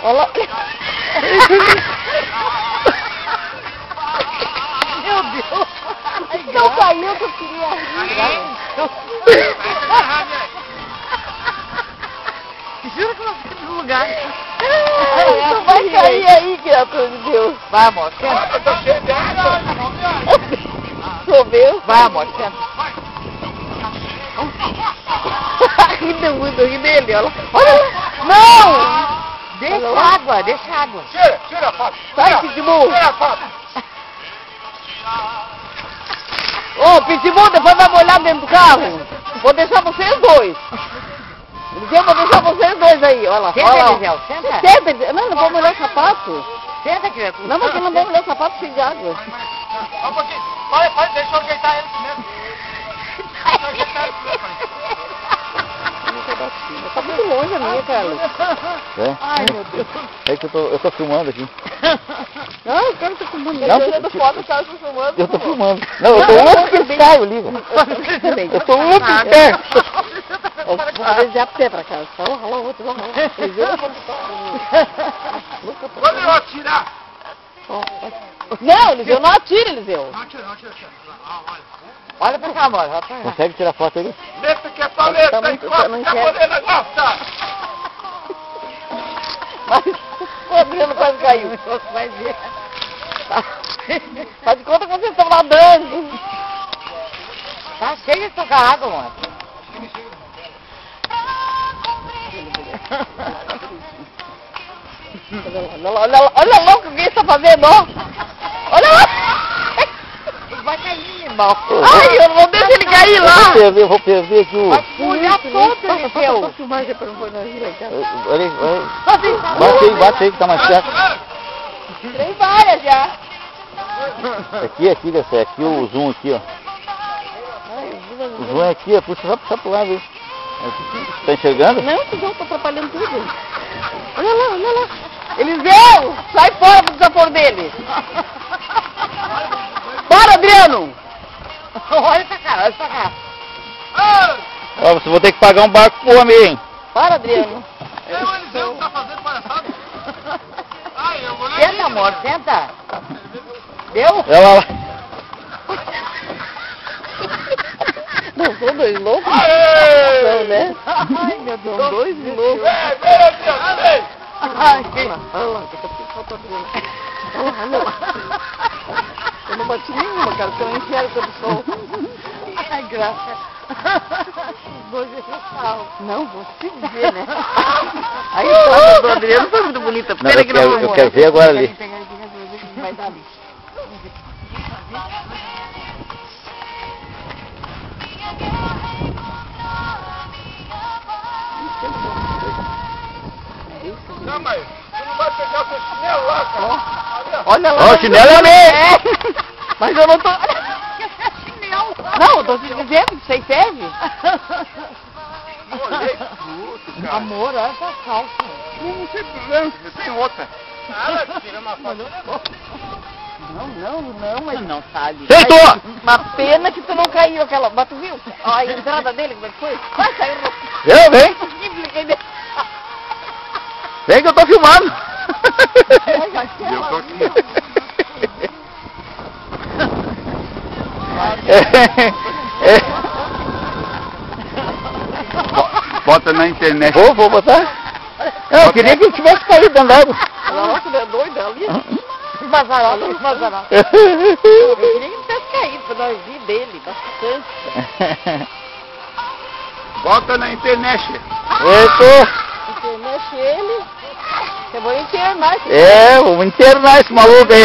Olha lá. Meu Deus. Não caiu que eu queria rir. Juro que você tem lugar. Não vai cair aí, criatura de Deus. Vai, amor, senta. Eu tô cheio de água. Choveu. Vai, amor, senta. Rindo muito, ri dele, olha lá. Olha lá. Não! Deixa água, deixa água. Tira a foto. Sai, Pitbull. Tira a foto. Ô, Pitbull, depois vai molhar dentro do carro. Vou deixar vocês dois. Eliseu, vou deixar vocês dois aí, olha lá. Senta, Olha lá. Eliseu, senta. Senta, Eliseu. Não vou molhar o sapato. Senta, criatura. Não, mas eu não vou molhar o sapato cheio de água. Só um pouquinho. Vai, deixa eu ajeitar ele primeiro. Deixa eu ajeitar ele primeiro. Tá muito longe a minha, Carlos. É? Ai, meu Deus. É que eu tô filmando aqui. Não, o cara tá filmando. Não, Eu tô tirando foto, o cara tá filmando. Eu tô filmando. Não, eu tô louco que esse carro ali, velho. Eu tô louco que esse carro. Vamos ver já pra casa. Olha lá, outro, olha lá. Quando eu atirar. Não, Eliseu, não atira, Eliseu. Não atira. Olha. Olha pra cá, amor. Olha pra cá. Consegue tirar foto aí? Letra que é paleta, Tá hein? muito- Costa, não que a quero. Morena gosta. Mas o Adriano quase caiu. Vai ver. Faz de conta que vocês estão nadando. Tá cheio de tocar água, amor. Olha lá o que ele está fazendo, ó. Olha lá. Vai cair, irmão. Ai, eu não vou deixar ele cair lá. Eu vou perder aqui o... Vai molhar todo, Eliseu. filmagem para não pôr na gira, cara. Olha aí, bate aí que tá mais perto. Tem várias já. Aqui, dessa, aqui o zoom aqui, ó. O zoom é aqui, ó. Puxa só pro lado aí. Tá enxergando? Não, o João tá atrapalhando tudo. Olha lá, olha lá. Eliseu, sai fora do desaforo dele. Para, Adriano. Olha pra cá, olha pra cá. Ó, você vai ter que pagar um barco pro homem, hein? Para, Adriano. É o Eliseu que tá fazendo palhaçada. Ai, eu vou Senta, amor, senta. Deu? Olha lá. Não, são dois loucos. Aê! São, né? Ai, meu Deus. São dois loucos. Vem, Eliseu, vem. Ai, Olha lá, olha lá. Daqui a pouco falta o Adriano. Olha lá. Eu não bati nenhuma, cara, porque eu não enxergo todo o sol. ai, graça. Os dois deixaram. Não, vou te ver, né? Aí a foto do Adriano foi muito bonita. Não, Pera que não eu quero ver agora ali. Pegar aqui, ver que vai dar ali. Não, mas você não vai pegar o seu chinelo lá, cara. Olha lá. Ó, o chinelo é meu. Mas eu não tô... Chinelo. Não, eu tô te dizendo que isso aí serve. Olhei tudo, cara. Amor, olha essa calça. Não tem problema, tem outra. Nada, tira uma foto. Não, mas... Não sabe. Sentou! Uma pena que tu não caiu aquela... Mas tu viu? Ó, a entrada dele, como é que foi? Vai, saiu no... Vem que eu tô filmando. Eu tô aqui. Bota na internet. Vou botar. Não, eu queria que ele tivesse caído dentro d'água. Olha que ele é doido ali. Esbazarota. Eu queria que ele tivesse caído, pra nós rir dele, bastante. Bota na internet. Eita. Você mexe ele, eu vou internar esse Vamos internar esse maluco aí.